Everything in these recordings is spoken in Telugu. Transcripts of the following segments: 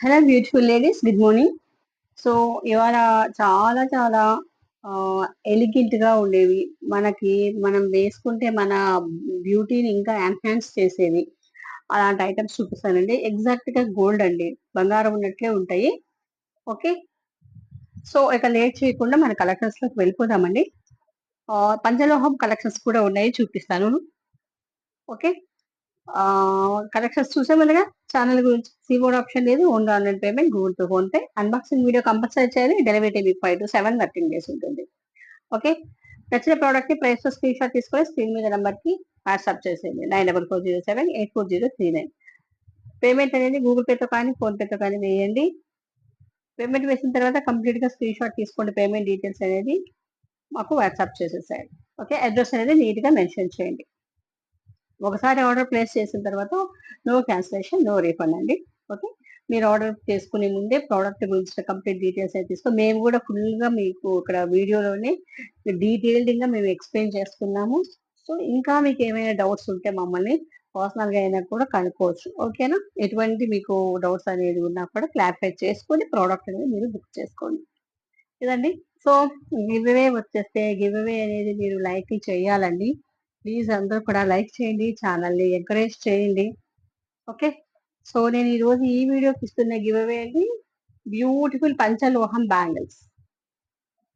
Hello beautiful ladies, good morning. So ఇవాళ చాలా చాలా ఎలిగెంట్ గా ఉండేవి, మనకి మనం వేసుకుంటే మన బ్యూటీని ఇంకా ఎన్హాన్స్ చేసేవి అలాంటి ఐటమ్స్ చూపిస్తానండి. ఎగ్జాక్ట్ గా గోల్డ్ అండి, బంగారం ఉన్నట్లే ఉంటాయి. ఓకే, సో ఇక లేట్ చేయకుండా మన కలెక్షన్స్ లోకి వెళ్ళిపోదామండి. పంచలోహం కలెక్షన్స్ కూడా ఉన్నాయి, చూపిస్తాను. ఓకే, కలెక్షన్స్ చూసే ముందుగా ఛానల్ గురించి సీబోర్డ్ ఆప్షన్ లేదు, only online payment, Google Pay, PhonePe. Unboxing video compulsory చేయాలి. Delivery time 5 to 7 working days ఉంటుంది. ఓకే, నచ్చిన ప్రోడక్ట్ ని ప్రైస్ తో స్క్రీన్ షాట్ తీసుకొని స్క్రీన్ మీద నెంబర్ కి వాట్సాప్ చేసేయండి. 9440784039. పేమెంట్ అనేది గూగుల్ పే తో కానీ ఫోన్ పే తో కానీ వేయండి. పేమెంట్ వేసిన తర్వాత కంప్లీట్ గా స్క్రీన్ షాట్ తీసుకోండి. పేమెంట్ డీటెయిల్స్ అనేది మాకు వాట్సాప్ చేసేసేయండి. ఓకే, అడ్రస్ అనేది నీట్ గా మెన్షన్ చేయండి. ఒకసారి ఆర్డర్ ప్లేస్ చేసిన తర్వాత నో క్యాన్సిలేషన్, నో రీఫండ్ అండి. ఓకే, మీరు ఆర్డర్ చేసుకునే ముందే ప్రోడక్ట్ గురించి కంప్లీట్ డీటెయిల్స్ అయితే తీసుకో. మేము కూడా ఫుల్ గా మీకు ఇక్కడ వీడియోలోనే డీటెయిల్డ్ గా మేము ఎక్స్ప్లెయిన్ చేస్తున్నాము. సో ఇంకా మీకు ఏమైనా డౌట్స్ ఉంటే మమ్మల్ని పర్సనల్ గా అయినా కూడా కనుక్కోవచ్చు. ఓకేనా, ఎటువంటి మీకు డౌట్స్ అనేది ఉన్నా కూడా క్లారిఫై చేసుకొని ప్రోడక్ట్ అనేది మీరు బుక్ చేసుకోండి. ఇదండి. సో గివ్ అవే వచ్చేస్తే, గివ్ అవే అనేది మీరు లైక్ చేయాలండి. ప్లీజ్ అందరూ కూడా లైక్ చేయండి, ఛానల్ని ఎంకరేజ్ చేయండి. ఓకే, సో నేను ఈరోజు ఈ వీడియోకి ఇస్తున్న గివ్ అవే అండి, బ్యూటిఫుల్ పంచలోహం బ్యాంగిల్స్.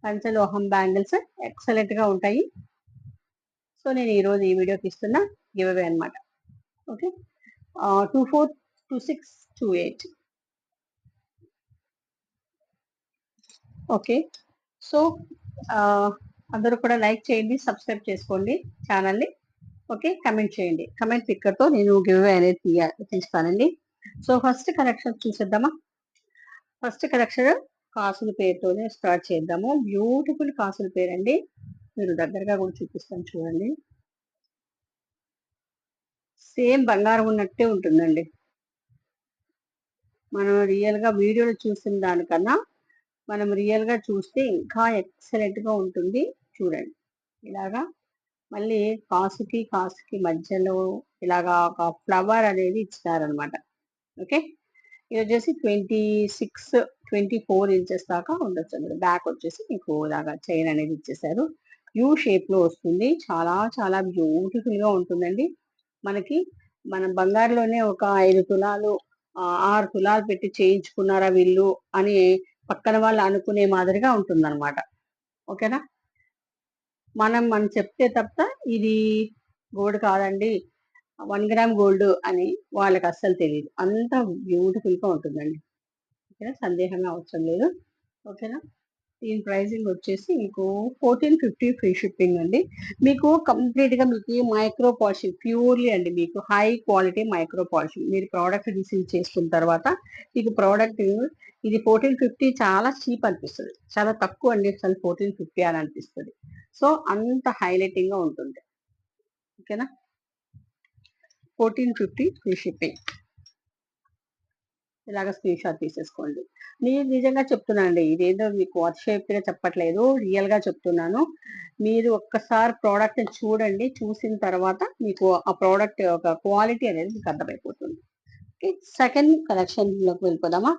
పంచలోహం బ్యాంగిల్స్ ఎక్సలెంట్ గా ఉంటాయి. సో నేను ఈరోజు ఈ వీడియోకి ఇస్తున్న గివ్ అవే అనమాట. ఓకే, 242628. ఓకే, సో అందరూ కూడా లైక్ చేయండి, సబ్స్క్రైబ్ చేసుకోండి ఛానల్ని. ఓకే, కమెంట్ చేయండి. కమెంట్ పిక్కర్ తో నేను గివ్ అవే అనేది తీస్తానండి. సో ఫస్ట్ కలెక్షన్ చూసేద్దామా. ఫస్ట్ కలెక్షన్ కాసుల పేరుతోనే స్టార్ట్ చేద్దాము. బ్యూటిఫుల్ కాసుల పేరు అండి, మీరు దగ్గరగా కూడా చూపిస్తాను చూడండి. సేమ్ బంగారం ఉన్నట్టే ఉంటుందండి. మనం రియల్ గా వీడియోలో చూసిన దానికన్నా మనం రియల్ గా చూస్తే ఇంకా ఎక్సలెంట్ గా ఉంటుంది. చూడండి, ఇలాగా మళ్ళీ కాసుకి కాసుకి మధ్యలో ఇలాగా ఒక ఫ్లవర్ అనేది ఇచ్చినారనమాట. ఓకే, ఇది వచ్చేసి 26-24 ఇంచెస్ దాకా ఉండొచ్చు అనమాట. బ్యాక్ వచ్చేసి మీకు ఇలాగా చైన్ అనేది ఇచ్చేసారు. యూ షేప్ లో వస్తుంది. చాలా చాలా బ్యూటిఫుల్ గా ఉంటుందండి. మనకి మన బంగారులోనే ఒక 5 తులాలు 6 తులాలు పెట్టి చేయించుకున్నారా వీళ్ళు అని పక్కన వాళ్ళు అనుకునే మాదిరిగా ఉంటుంది అనమాట. ఓకేనా, మనం చెప్తే తప్ప ఇది గోల్డ్ కాదండి, 1 గ్రామ్ గోల్డ్ అని వాళ్ళకి అస్సలు తెలియదు. అంత బ్యూటిఫుల్ గా ఉంటుందండి. ఓకేనా, సందేహంగా అవసరం లేదు. ఓకేనా, దీని ప్రైసింగ్ వచ్చేసి మీకు 1450 ఫ్రీ షిప్పింగ్ అండి. మీకు కంప్లీట్ గా మీకు మైక్రో పాలిషింగ్ ప్యూర్లీ అండి, మీకు హై క్వాలిటీ మైక్రో పాలిషింగ్. మీరు ప్రోడక్ట్ రిసీవ్ చేసుకున్న తర్వాత మీకు ప్రోడక్ట్ ఇది 1450 చాలా చీప్ అనిపిస్తుంది, చాలా తక్కువ అండి అసలు 1450 అని అనిపిస్తుంది. సో అంత హైలైటింగ్ గా ఉంటుంది. ఓకేనా, 1450 ఫ్రీ షిప్పింగ్. ఇలాగ స్క్రీన్ షాట్ తీసేసుకోండి. నేను నిజంగా చెప్తున్నానండి, ఇదేదో మీకు అతిశయోక్తిగా చెప్పట్లేదు, రియల్ గా చెప్తున్నాను. మీరు ఒక్కసారి ప్రోడక్ట్ చూడండి, చూసిన తర్వాత మీకు ఆ ప్రోడక్ట్ యొక్క క్వాలిటీ అనేది మీకు అర్థమైపోతుంది. సెకండ్ కలెక్షన్ లోకి వెళ్ళిపోదామా.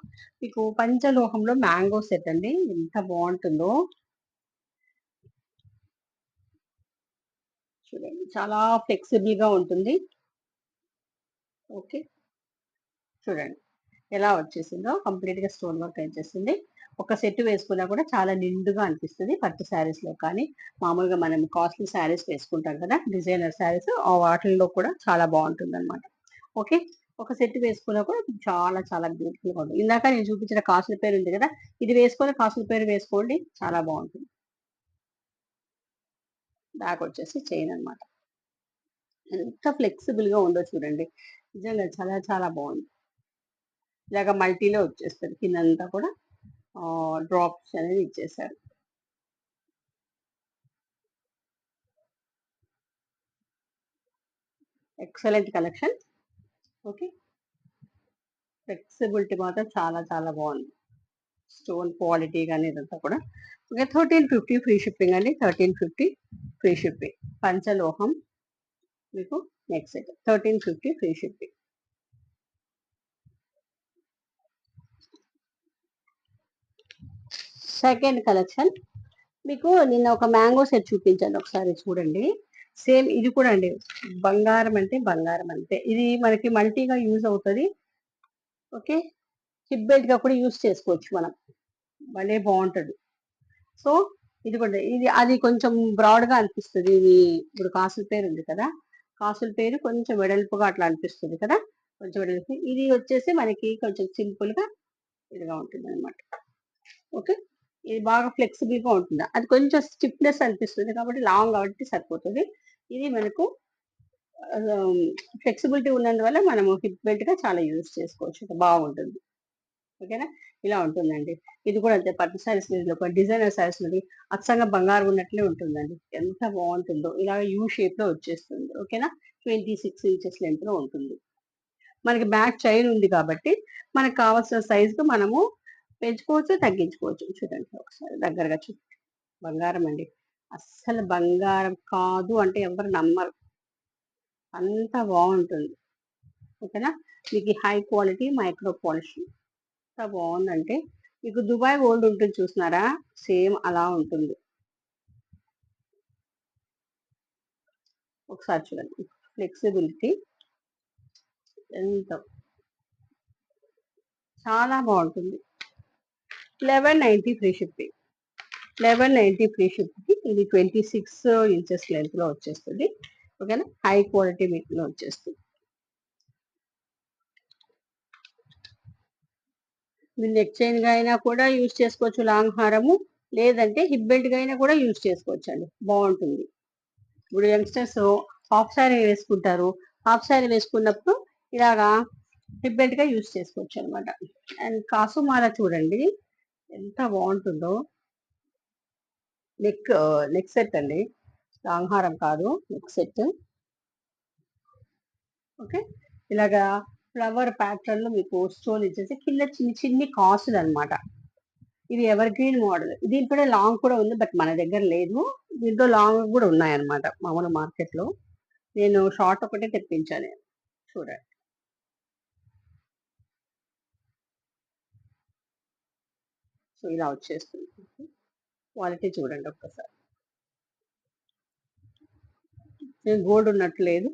మీకు పంచలోహంలో మ్యాంగో సెట్ అండి, ఎంత బాగుంటుందో చూడండి. చాలా ఫ్లెక్సిబుల్ గా ఉంటుంది. ఓకే, చూడండి ఎలా వచ్చేసిందో, కంప్లీట్ గా స్టోన్ వర్క్ వచ్చేసింది. ఒక సెట్ వేసుకున్నా కూడా చాలా నిండుగా అనిపిస్తుంది. పట్టు శారీస్ లో కానీ మామూలుగా మనం కాస్ట్లీ శారీస్ వేసుకుంటాం కదా, డిజైనర్ శారీస్, ఆ వాటిల్లో కూడా చాలా బాగుంటుంది అనమాట. ఓకే, ఒక సెట్ వేసుకున్నా కూడా చాలా చాలా బ్యూటిఫుల్ గా ఉంటుంది. ఇందాక నేను చూపించిన కాసుల పేరు ఉంది కదా, ఇది వేసుకొని కాసుల పేరు వేసుకోండి, చాలా బాగుంటుంది. బ్యాక్ వచ్చేసి చైన్ అనమాట. ఎంత ఫ్లెక్సిబుల్ గా ఉందో చూడండి, నిజంగా చాలా చాలా బాగుంది. ఇలాగ మల్టీలో వచ్చేస్తుంది, కిందంతా కూడా డ్రాప్స్ అనేది ఇచ్చేసారు. Excellent collection. ఓకే, ఫ్లెక్సిబిలిటీ మాత్రం చాలా చాలా బాగుంది. స్టోన్ క్వాలిటీ కానీ ఇదంతా కూడా. ఓకే, 1350 ఫ్రీ షిప్పింగ్ అండి. 1350 ఫ్రీ షిప్పింగ్. పంచలోహం మీకు next set 1350 free shipping. Second collection మీకు నిన్న ఒక మ్యాంగో సెట్ చూపించాను, ఒకసారి చూడండి. సేమ్ ఇది కూడా అండి, బంగారం అంటే బంగారం అంతే. ఇది మనకి మల్టీగా యూజ్ అవుతుంది. ఓకే, హిప్ బెల్ట్ గా కూడా యూజ్ చేసుకోవచ్చు మనం, భలే బాగుంటది. సో ఇది కూడా, ఇది అది కొంచెం బ్రాడ్ గా అనిపిస్తుంది. ఇది ఇప్పుడు కాసుల పేరు ఉంది కదా, కాసుల పేరు కొంచెం వెడల్పుగా అట్లా అనిపిస్తుంది కదా, కొంచెం వెడల్పు. ఇది వచ్చేసి మనకి కొంచెం సింపుల్ గా ఇదిగా ఉంటుంది అనమాట. ఓకే, ఇది బాగా ఫ్లెక్సిబుల్ గా ఉంటుంది. అది కొంచెం స్టిఫ్నెస్ అనిపిస్తుంది కాబట్టి లాంగ్ కాబట్టి సరిపోతుంది. ఇది మనకు ఫ్లెక్సిబిలిటీ ఉన్నందువల్ల మనము హిప్ బెల్ట్ గా చాలా యూజ్ చేసుకోవచ్చు, బాగుంటుంది. ఓకేనా, ఇలా ఉంటుందండి. ఇది కూడా అంతే, పట్టు శారీస్ మీద ఒక డిజైనర్ శారీస్ మీద అచ్చంగా బంగారం ఉన్నట్లే ఉంటుందండి. ఎంత బాగుంటుందో, ఇలా యూ షేప్ లో వచ్చేస్తుంది. ఓకేనా, 26 ఇంచెస్ లెంత్ లో ఉంటుంది. మనకి బ్యాక్ చైన్ ఉంది కాబట్టి మనకు కావాల్సిన సైజు మనము పెంచుకోవచ్చు, తగ్గించుకోవచ్చు. చూడండి ఒకసారి దగ్గరగా బంగారం అండి, అస్సలు బంగారం కాదు అంటే ఎవరు నమ్మరు, అంత బాగుంటుంది. ఓకేనా, మీకు హై క్వాలిటీ మైక్రో పాలిష్ ఎంత బాగుందంటే, మీకు దుబాయ్ గోల్డ్ ఉంటుంది చూస్తున్నారా, సేమ్ అలా ఉంటుంది. ఒకసారి చూడండి ఫ్లెక్సిబిలిటీ ఎంత చాలా బాగుంటుంది. 1190 ఫ్రీ షిప్పింగ్, 1190 ఫ్రీ షిప్పింగ్. ఇది 26 ఇంచెస్ లెంత్ లో వచ్చేస్తుంది. ఓకేనా, హై క్వాలిటీ మీట్లో వచ్చేస్తుంది. మీరు నెక్ చైన్ గా అయినా కూడా యూజ్ చేసుకోవచ్చు, లాంగ్ హారము, లేదంటే హిప్ బెల్ట్ గా అయినా కూడా యూజ్ చేసుకోవచ్చు అండి, బాగుంటుంది. ఇప్పుడు యంగ్స్టర్స్ హాఫ్ శారీ వేసుకుంటారు, హాఫ్ శారీ వేసుకున్నప్పుడు ఇలాగా హిప్ బెల్ట్ గా యూజ్ చేసుకోవచ్చు అనమాట. అండ్ కాసుమాల చూడండి ఎంత బాగుంటుందో, నెక్ నెక్ సెట్ అండి, లాంగ్ హారం కాదు, నెక్ సెట్. ఓకే, ఇలాగా ఫ్లవర్ ప్యాటర్న్ లో మీకు స్టోన్ ఇచ్చేసి కింద చిన్ని చిన్ని కాసులు అనమాట. ఇది ఎవర్ గ్రీన్ మోడల్, దీంట్లో లాంగ్ కూడా ఉంది, బట్ మన దగ్గర లేదు. దీంట్లో లాంగ్ కూడా ఉన్నాయన్నమాట మామూలు మార్కెట్ లో. నేను షార్ట్ ఒకటే తెప్పించాను, చూడండి. సో ఇలా వచ్చేస్తుంది, క్వాలిటీ చూడండి ఒక్కసారి. నేను గోల్డ్ ఉన్నట్టు లేదు,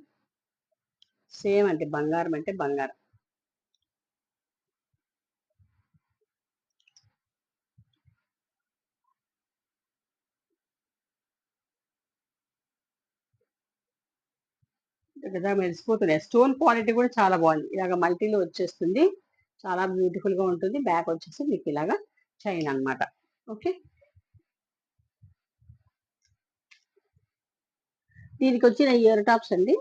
సేమ్ అంటే బంగారం అంటే బంగారం. కదా మెరిసిపోతున్నాయి. స్టోన్ క్వాలిటీ కూడా చాలా బాగుంది, ఇలాగ మల్టీలో వచ్చేస్తుంది, చాలా బ్యూటిఫుల్ గా ఉంటుంది. బ్యాక్ వచ్చేసి మీకు ఇలాగా చైన్ అన్నమాట. ఓకే, దీనికి వచ్చిన ఇయర్ టాప్స్ అండి,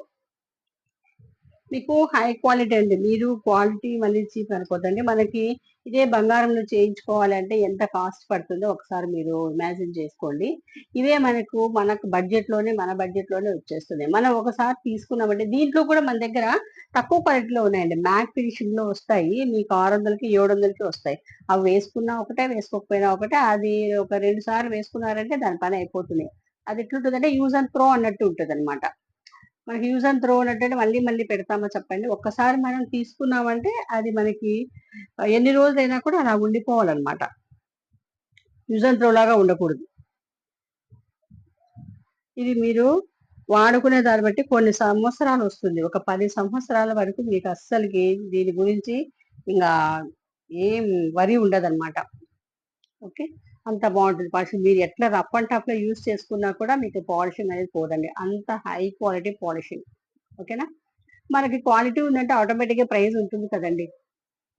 మీకు హై క్వాలిటీ అండి. మీరు క్వాలిటీ మళ్ళీ చీప్ అనుకోదండి. మనకి ఇదే బంగారంలో చేయించుకోవాలి అంటే ఎంత కాస్ట్ పడుతుందో ఒకసారి మీరు ఇమాజిన్ చేసుకోండి. ఇవే మనకు బడ్జెట్ లోనే, మన బడ్జెట్ లోనే వచ్చేస్తుంది. మనం ఒకసారి తీసుకున్నామంటే దీంట్లో కూడా మన దగ్గర తక్కువ క్వాలిటీలో ఉన్నాయండి, మ్యాట్ ఫినిషింగ్ లో వస్తాయి. మీకు 600కి 700కి వస్తాయి. అవి వేసుకున్నా ఒకటే, వేసుకోకపోయినా ఒకటే. అది ఒక 2 సార్లు వేసుకున్నారంటే దాని పని అయిపోతుంది. అది ఎట్లుంటుందంటే యూజ్ అండ్ త్రో అన్నట్టు ఉంటుంది అనమాట. మనకి యూజ్ అండ్ త్రో అన్నట్టు మళ్ళీ మళ్ళీ పెడతామా చెప్పండి. ఒక్కసారి మనం తీసుకున్నామంటే అది మనకి ఎన్ని రోజులైనా కూడా అలా ఉండిపోవాలన్నమాట, యూజ్ అండ్ త్రో లాగా ఉండకూడదు. ఇది మీరు వాడుకునే దాన్ని బట్టి కొన్ని సంవత్సరాలు వస్తుంది, ఒక 10 సంవత్సరాల వరకు మీకు అస్సలకి దీని గురించి ఇంకా ఏం వరి ఉండదన్నమాట. ఓకే, అంత బాగుంటుంది పాలిషింగ్. మీరు ఎట్లా రఫ్ అండ్ టఫ్ లో యూజ్ చేసుకున్నా కూడా మీకు పాలిషింగ్ అనేది పోదండి, అంత హై క్వాలిటీ పాలిషింగ్. ఓకేనా, మనకి క్వాలిటీ ఉందంటే ఆటోమేటిక్ గా ప్రైస్ ఉంటుంది కదండి.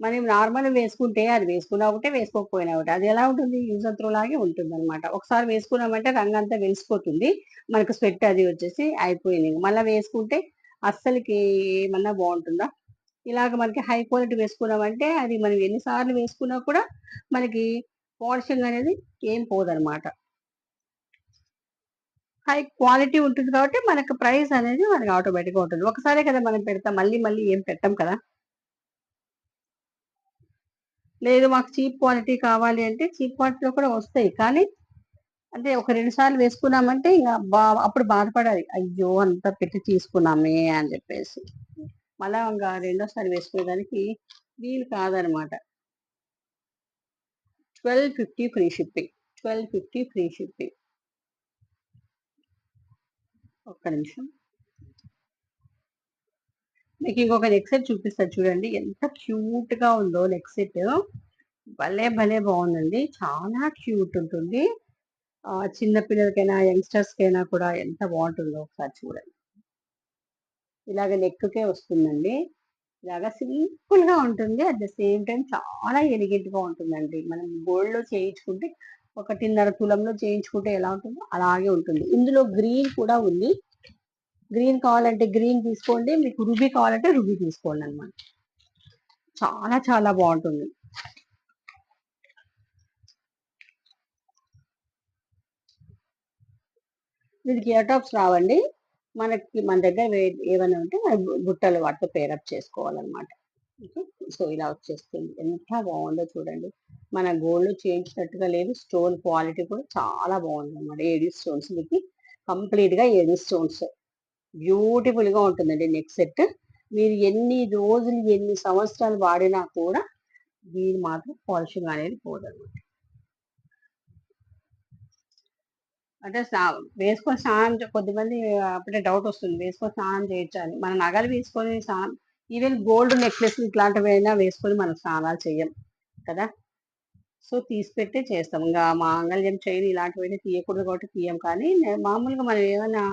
మనం నార్మల్ వేసుకుంటే అది వేసుకున్నా ఒకటే, వేసుకోకపోయినా ఒకటే, అది ఎలా ఉంటుంది, యూజ్ అండ్ త్రో లాగే ఉంటుంది అనమాట. ఒకసారి వేసుకున్నామంటే రంగు అంతా వెలిసిపోతుంది, మనకు స్వెట్ అది వచ్చేసి అయిపోయింది. మళ్ళీ వేసుకుంటే అస్సలకి ఏమన్నా బాగుంటుందా. ఇలాగ మనకి హై క్వాలిటీ వేసుకున్నామంటే అది మనం ఎన్నిసార్లు వేసుకున్నా కూడా మనకి పాలిషింగ్ అనేది ఏం పోదనమాట. హై క్వాలిటీ ఉంటుంది కాబట్టి మనకు ప్రైస్ అనేది మనకి ఆటోమేటిక్ గా ఉంటుంది. ఒకసారే కదా మనం పెడతాం, మళ్ళీ మళ్ళీ ఏం పెట్టాం కదా. లేదు మాకు చీప్ క్వాలిటీ కావాలి అంటే చీప్ క్వాలిటీలో కూడా వస్తాయి, కానీ అంటే ఒక 2 సార్లు వేసుకున్నామంటే ఇంకా అప్పుడు బాధపడాలి, అయ్యో అంత పెట్టి తీసుకున్నామే అని చెప్పేసి. మళ్ళా ఇంకా రెండోసారి వేసుకునేదానికి వీలు కాదనమాట. 1250 ఫ్రీ షిప్పింగ్. 1250 free shipping. ఒక్క నిమిషం, మీకు ఇంకొక నెక్ సెట్ చూపిస్తాను చూడండి, ఎంత క్యూట్ గా ఉందో నెక్ సెట్. భలే భలే బాగుందండి, చాలా క్యూట్ ఉంటుంది. చిన్న పిల్లలకైనా యంగ్స్టర్స్ కైనా కూడా ఎంత బాగుంటుందో ఒకసారి చూడండి. ఇలాగ నెక్కే వస్తుందండి, ఇలాగా సింపుల్ గా ఉంటుంది, అట్ ద సేమ్ టైం చాలా ఎలిగెంట్ గా ఉంటుందండి. మనం గోల్డ్ లో చేయించుకుంటే 1.5 తులంలో చేయించుకుంటే ఎలా ఉంటుందో అలాగే ఉంటుంది. ఇందులో గ్రీన్ కూడా ఉంది, గ్రీన్ కావాలంటే గ్రీన్ తీసుకోండి, మీకు రూబీ కావాలంటే రూబీ తీసుకోండి అనమాట. చాలా చాలా బాగుంటుంది. దీనికి ఇయర్ టాప్స్ రావండి, మన దగ్గర ఏమైనా ఉంటే మన బుట్టలు వాటితో పేరప్ చేసుకోవాలన్నమాట. ఓకే, సో ఇలా వచ్చేస్తుంది, ఎంత బాగుందో చూడండి. మన గోల్డ్ చేయించినట్టుగా లేదు, స్టోన్ క్వాలిటీ కూడా చాలా బాగుంది అనమాట. ఏడీ స్టోన్స్, మీకు కంప్లీట్ గా ఏడీ స్టోన్స్, బ్యూటిఫుల్ గా ఉంటుందండి నెక్ సెట్. మీరు ఎన్ని రోజులు ఎన్ని సంవత్సరాలు వాడినా కూడా దీని మాత్రం పాలిషింగ్ అనేది పోదన్నమాట. అంటే వేసుకొని స్నానం కొద్దిమంది అప్పుడే డౌట్ వస్తుంది, వేసుకొని స్నానం చేయొచ్చని. మన నగలు వేసుకొని స్నానం, ఈవెన్ గోల్డ్ నెక్లెస్ ఇట్లాంటివైనా వేసుకొని మనం స్నానాలు చెయ్యం కదా. సో తీసి పెట్టే చేస్తాం, ఇంకా మాంగళ్యం చైన్ ఇలాంటివైనా తీయకూడదు కాబట్టి తీయం. కానీ మామూలుగా మనం ఏమైనా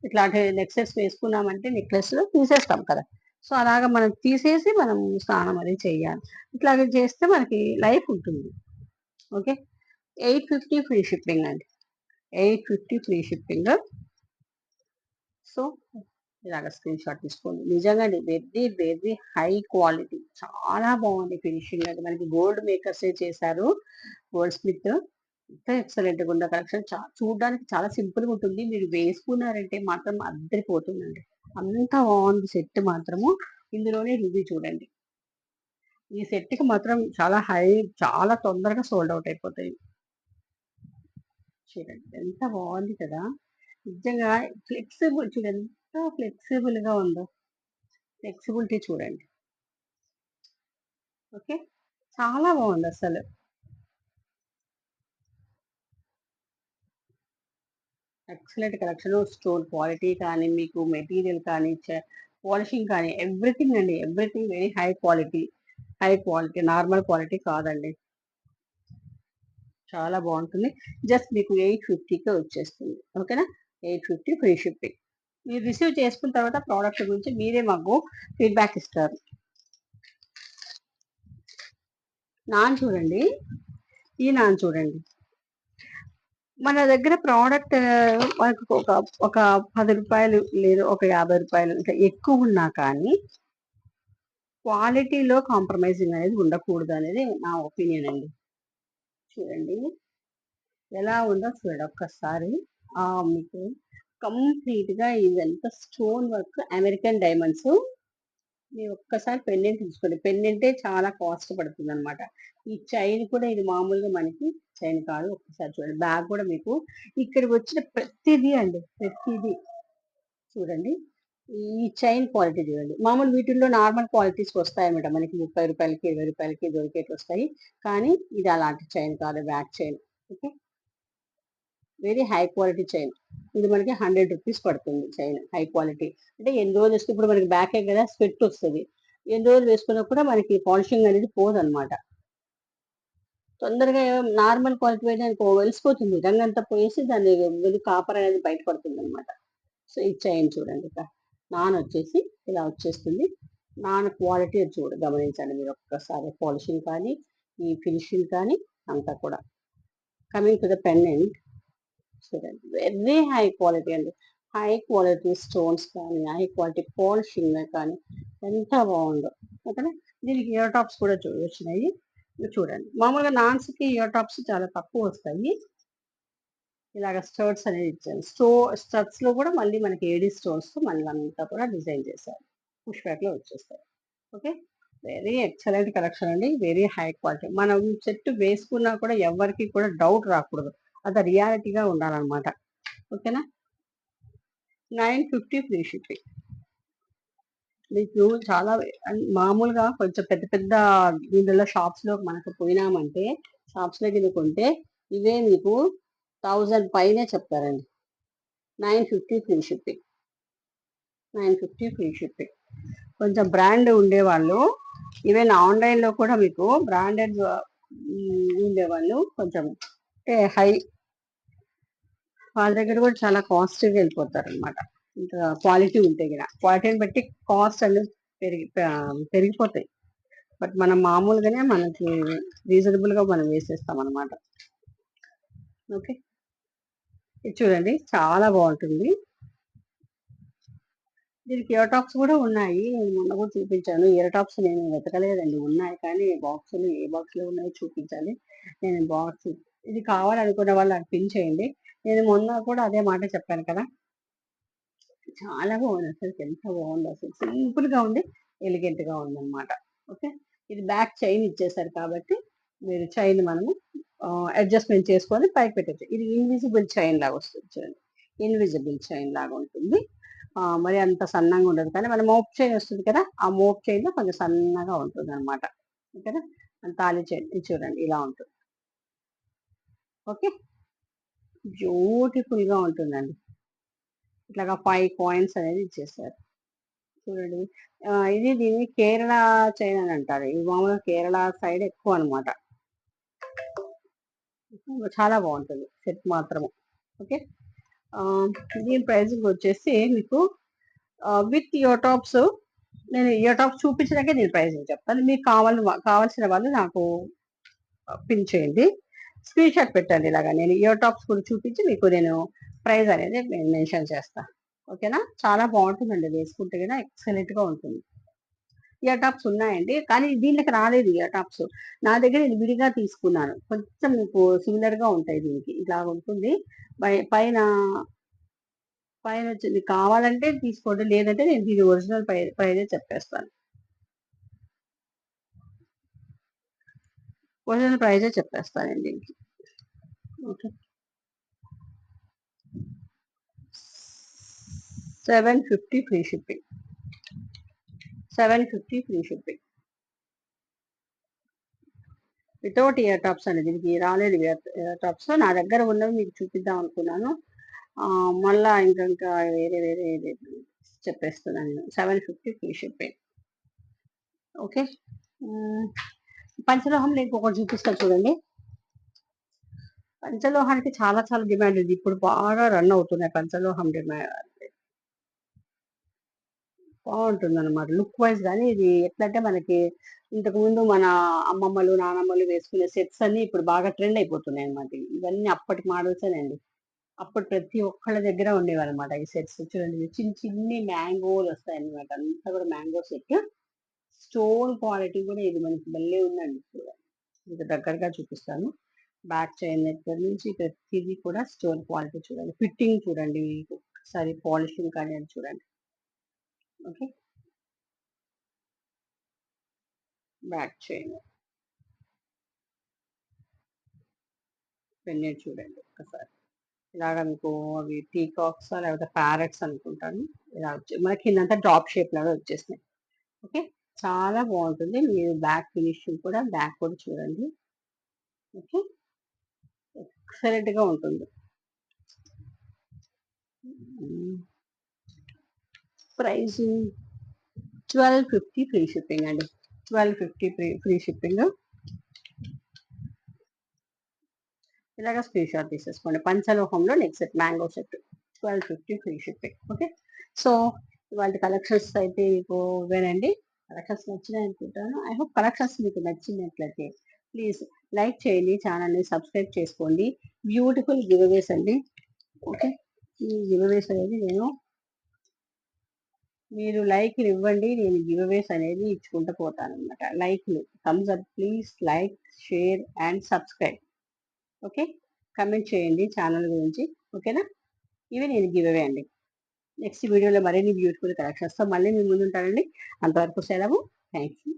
ఇట్లాంటి నెక్లెస్ వేసుకున్నామంటే నెక్లెస్ లో తీసేస్తాం కదా. సో అలాగా మనం తీసేసి మనం స్నానం అది చెయ్యాలి. ఇట్లాగే చేస్తే మనకి లైఫ్ ఉంటుంది. ఓకే, 850 ఫ్రీ షిప్పింగ్ అండి, 850 ఫ్రీ షిప్పింగ్. సో ఇలాగ స్క్రీన్ షాట్ తీసుకోండి. నిజంగా వెరీ వెరీ హై క్వాలిటీ, చాలా బాగుంది ఫినిషింగ్. అది మనకి గోల్డ్ మేకర్స్ చేశారు, గోల్డ్ స్మిత్. ఎంత ఎక్సలెంట్ గా ఉన్న కలెక్షన్, చూడడానికి చాలా సింపుల్ గా ఉంటుంది, మీరు వేసుకున్నారంటే మాత్రం అద్దరిపోతుందండి. అంత బాగుంది సెట్ మాత్రము. ఇందులోనే రుబీ చూడండి, ఈ సెట్ కి మాత్రం చాలా హై, చాలా తొందరగా సోల్డ్ అవుట్ అయిపోతాయి. చూడండి ఎంత బాగుంది కదా, నిజంగా ఫ్లెక్సిబుల్ చూడండి, ఎంత ఫ్లెక్సిబుల్ గా ఉందో, ఫ్లెక్సిబిలిటీ చూడండి. ఓకే, చాలా బాగుంది అసలు. ఎక్సలెంట్ కలెక్షన్, స్టోన్ క్వాలిటీ కానీ, మీకు మెటీరియల్ కానీ, పాలిషింగ్ కానీ, ఎవ్రీథింగ్ అండి, everything very high quality. High quality, normal quality కాదండి, చాలా బాగుంటుంది. జస్ట్ మీకు 850కే వచ్చేస్తుంది. ఓకేనా, 850 ఫ్రీ షిప్పింగ్. మీరు రిసీవ్ చేసుకున్న తర్వాత ప్రోడక్ట్ గురించి మీరే మాకు ఫీడ్బ్యాక్ ఇస్తారు. నాన్ చూడండి, ఈ నాన్ చూడండి, మన దగ్గర ప్రోడక్ట్ మనకు ఒక 10 రూపాయలు లేదు ఒక 50 రూపాయలు ఇంకా ఎక్కువ ఉన్నా కానీ క్వాలిటీలో కాంప్రమైజింగ్ అనేది ఉండకూడదు అనేది నా ఒపీనియన్ అండి. చూడండి ఎలా ఉందో చూడండి ఒక్కసారి. మీకు కంప్లీట్ గా ఇదంతా స్టోన్ వర్క్, అమెరికన్ డైమండ్స్. మీరు ఒక్కసారి పెండెంట్ తీసుకోండి, పెండెంటే చాలా కాస్ట్ పడుతుంది అనమాట. ఈ చైన్ కూడా ఇది మామూలుగా మనకి చైన్ కాదు. ఒక్కసారి చూడండి, బ్యాగ్ కూడా మీకు ఇక్కడికి వచ్చిన ప్రతిదీ అండి, ప్రతిదీ చూడండి. ఈ చైన్ క్వాలిటీ చూడండి, మామూలు వీటిల్లో నార్మల్ క్వాలిటీస్ వస్తాయన్నమాట, మనకి 30 రూపాయలకి 20 రూపాయలకి దొరికేటి వస్తాయి. కానీ ఇది అలాంటి చైన్ కాదు, back chain. Okay, very high quality chain. ఇది మనకి 100 రూపీస్ పడుతుంది చైన్, హై క్వాలిటీ. అంటే ఎన్ని రోజులు వేసుకుని, ఇప్పుడు మనకి బ్యాకే కదా స్వెట్ వస్తుంది, ఎన్ని రోజులు వేసుకున్నా కూడా మనకి పాలిషింగ్ అనేది పోదన్నమాట. తొందరగా నార్మల్ క్వాలిటీ అయితే వెలిసిపోతుంది, రంగంతా పోయేసి దాని కాపర్ అనేది బయటపడుతుంది అనమాట. సో ఈ చైన్ చూడండి, ఇక నాన్ వచ్చేసి ఇలా వచ్చేస్తుంది. నాన్ క్వాలిటీ గమనించండి మీరు ఒక్కసారి, పాలిషింగ్ కానీ ఈ ఫినిషింగ్ కానీ అంతా కూడా. కమింగ్ టు ద పెండెంట్ చూడండి, వెరీ హై క్వాలిటీ అండి, హై క్వాలిటీ స్టోన్స్ కానీ, హై క్వాలిటీ పాలిషింగ్ కానీ ఎంత బాగుందో. ఓకేనా, దీనికి ఇయర్ టాప్స్ కూడా వచ్చినాయి. చూడండి, మామూలుగా నాన్స్ కి ఇయర్ టాప్స్ చాలా తక్కువ వస్తాయి. ఇలాగ స్టర్ట్స్ అనేది ఇచ్చాను, స్టర్ట్స్ లో కూడా మళ్ళీ మనకి ఏడీ స్టోన్స్ తో మళ్ళీ అంతా కూడా డిజైన్ చేశారు, పుష్ బ్యాక్ లో వచ్చేస్తాయి. ఓకే, వెరీ ఎక్సలెంట్ కలెక్షన్ అండి, వెరీ హై క్వాలిటీ. మనం సెట్ వేసుకున్నా కూడా ఎవరికి కూడా డౌట్ రాకూడదు, అది రియాలిటీగా ఉండాలన్నమాట. ఓకేనా, 950 ఫ్రీ షిప్పింగ్. మీకు చాలా మామూలుగా కొంచెం పెద్ద పెద్ద దీనిలో షాప్స్ లో మనకు పోయినామంటే, షాప్స్ లో కింద కొంటే ఇవే మీకు 1000 పైనే చెప్తారండి. 950 ఫ్రీ షిప్పింగ్. 950 free shipping. కొంచెం బ్రాండ్ ఉండేవాళ్ళు, ఈవెన్ ఆన్లైన్లో కూడా మీకు బ్రాండెడ్ ఉండేవాళ్ళు కొంచెం అంటే హై, వాళ్ళ దగ్గర కూడా చాలా కాస్ట్గా వెళ్ళిపోతారు అనమాట. ఇంకా క్వాలిటీ ఉంటే కదా, క్వాలిటీని బట్టి కాస్ట్ అనేది పెరిగిపోతాయి. బట్ మనం మామూలుగానే మనకి రీజనబుల్గా మనం వేసేస్తాం అనమాట. ఓకే, ఇది చూడండి చాలా బాగుంటుంది. దీనికి ఇయర్ టాప్స్ కూడా ఉన్నాయి, నేను మొన్న కూడా చూపించాను. ఇయర్ టాప్స్ నేను వెతకలేదండి, ఉన్నాయి కానీ బాక్సులు ఏ బాక్స్లో ఉన్నాయో చూపించాలి. నేను బాక్స్, ఇది కావాలనుకునే వాళ్ళు నాకు పిన్ చేయండి. నేను మొన్న కూడా అదే మాట చెప్పాను కదా, చాలా బాగుంది అసలు, ఎంత బాగుంది అసలు, సింపుల్గా ఉంది, ఎలిగెంట్గా ఉందన్నమాట. ఓకే, ఇది బ్యాక్ చైన్ ఇచ్చేసారు కాబట్టి మీరు చైన్ మనము అడ్జస్ట్మెంట్ చేసుకొని పైకి పెట్టచ్చు. ఇది ఇన్విజిబుల్ చైన్ లాగా వస్తుంది చూడండి, ఇన్విజిబుల్ చైన్ లాగా ఉంటుంది. మరి అంత సన్నగా ఉండదు, కానీ మన మోప్ చైన్ వస్తుంది కదా, ఆ మోప్ చైన్ లో కొంచెం సన్నగా ఉంటుంది అనమాట. ఓకేనా, తాళి చైన్ ఇది చూడండి ఇలా ఉంటుంది. ఓకే, బ్యూటిఫుల్ గా ఉంటుందండి. ఇట్లాగా 5 కాయిన్స్ అనేది ఇచ్చేసారు చూడండి. ఇది దీన్ని కేరళ చైన్ అని అంటారు, ఇది మామూలుగా కేరళ సైడ్ ఎక్కువ అనమాట. చాలా బాగుంటుంది సెట్ మాత్రము. ఓకే, దీని ప్రైసింగ్ వచ్చేసి మీకు విత్ ఇయర్ టాప్స్, నేను ఇయర్ టాప్స్ చూపించడానికే నేను ప్రైసింగ్ చెప్తాను. మీకు కావాల్సిన వాళ్ళు నాకు పిన్ చేయండి, స్క్రీన్ షాట్ పెట్టండి. ఇలాగా నేను ఇయర్ టాప్స్ కూడా చూపించి మీకు నేను ప్రైస్ అనేది మెన్షన్ చేస్తాను. ఓకేనా, చాలా బాగుంటుందండి, వేసుకుంటే కూడా ఎక్సలెంట్ గా ఉంటుంది. ఇయర్ టాప్స్ ఉన్నాయండి, కానీ దీనికి రాలేదు ఇయర్ టాప్స్. నా దగ్గర ఇది విడిగా తీసుకున్నాను, కొంచెం మీకు సిమిలర్ గా ఉంటాయి దీనికి, ఇలా ఉంటుంది. పైన పైన వచ్చింది, కావాలంటే తీసుకోండి, లేదంటే నేను దీని ఒరిజినల్ ప్రైజే చెప్పేస్తాను. ఒరిజినల్ ప్రైజే చెప్పేస్తానండి దీనికి. Okay, 750 free shipping. 750 free shipping without ear tops అండి. దీనికి రాలేదు ఇయర్ టాప్స్, నా దగ్గర ఉన్నవి మీకు చూపిద్దాం అనుకున్నాను. మళ్ళా ఇంకా వేరే వేరే చెప్పేస్తున్నాను నేను. 750 ఫ్రీ షిప్పింగ్. ఓకే, పంచలోహంలో ఇంకొకటి చూపిస్తాను చూడండి. పంచలోహానికి చాలా చాలా డిమాండ్ ఉంది, ఇప్పుడు బాగా రన్ అవుతున్నాయి పంచలోహం డిమాండ్, బాగుంటుంది అనమాట లుక్ వైజ్. కానీ ఇది ఎట్లంటే మనకి ఇంతకు ముందు మన అమ్మమ్మలు నానమ్మలు వేసుకునే సెట్స్ అన్ని ఇప్పుడు బాగా ట్రెండ్ అయిపోతున్నాయి అనమాట. ఇవన్నీ అప్పటి మోడల్సేనండి, అప్పుడు ప్రతి ఒక్కళ్ళ దగ్గర ఉండేవారు అనమాట ఈ సెట్స్. చూడండి చిన్న చిన్ని మ్యాంగోలు వస్తాయి అనమాట, అంతా కూడా మ్యాంగో సెట్. స్టోన్ క్వాలిటీ కూడా ఇది మనకి భలే ఉందండి. చూడండి మీకు దగ్గరగా చూపిస్తాను, బ్యాక్ చైన్ దగ్గర నుంచి ప్రతిదీ కూడా స్టోన్ క్వాలిటీ చూడండి, ఫిట్టింగ్ చూడండి, ఒకసారి పాలిషింగ్ కానీ అది చూడండి. ఓకే, బ్యాక్ చైన్ పెన్నే చూడండి ఒకసారి. ఇలాగా మీకు అవి పీకాక్స్ లేకపోతే ప్యారెట్స్ అనుకుంటాను, ఇలా వచ్చి మనకి కిందంతా డ్రాప్ షేప్ లాగా వచ్చేసినాయి. ఓకే, చాలా బాగుంటుంది. మీరు బ్యాక్ ఫినిషింగ్ కూడా, బ్యాక్ కూడా చూడండి. ఓకే, ఎక్సలెంట్ గా ఉంటుంది. ప్రైస్ 1250 ఫ్రీ షిప్పింగ్ అండి, 1250 ఫ్రీ షిప్పింగ్. ఇలాగా స్క్రీన్ షాట్ తీసేసుకోండి. పంచలోహంలో next set mango set 1250 free shipping. Okay, so ఇవాళ కలెక్షన్స్ అయితే మీకు ఇవేనండి. కలెక్షన్స్ నచ్చినాయి అనుకుంటాను. ఐ హోప్ కలెక్షన్స్ మీకు నచ్చినట్లయితే ప్లీజ్ లైక్ చేయండి, ఛానల్ని సబ్స్క్రైబ్ చేసుకోండి. బ్యూటిఫుల్ గివ్ అవేస్ అండి. ఓకే, ఈ గివ్ అవేస్ అనేది మీరు లైక్లు ఇవ్వండి, నేను గివ్ అవేస్ అనేది ఇచ్చుకుంటూ పోతాను అనమాట. లైక్లు thumbs up please, like, share and subscribe. Okay, comment చేయండి ఛానల్ గురించి. ఓకేనా, ఇవి నేను గివ్ అవే అండి. నెక్స్ట్ వీడియోలో మరిన్ని బ్యూటిఫుల్ కలెక్షన్స్తో మళ్ళీ మీ ముందు ఉంటానండి. అంతవరకు సెలవు. Thank you.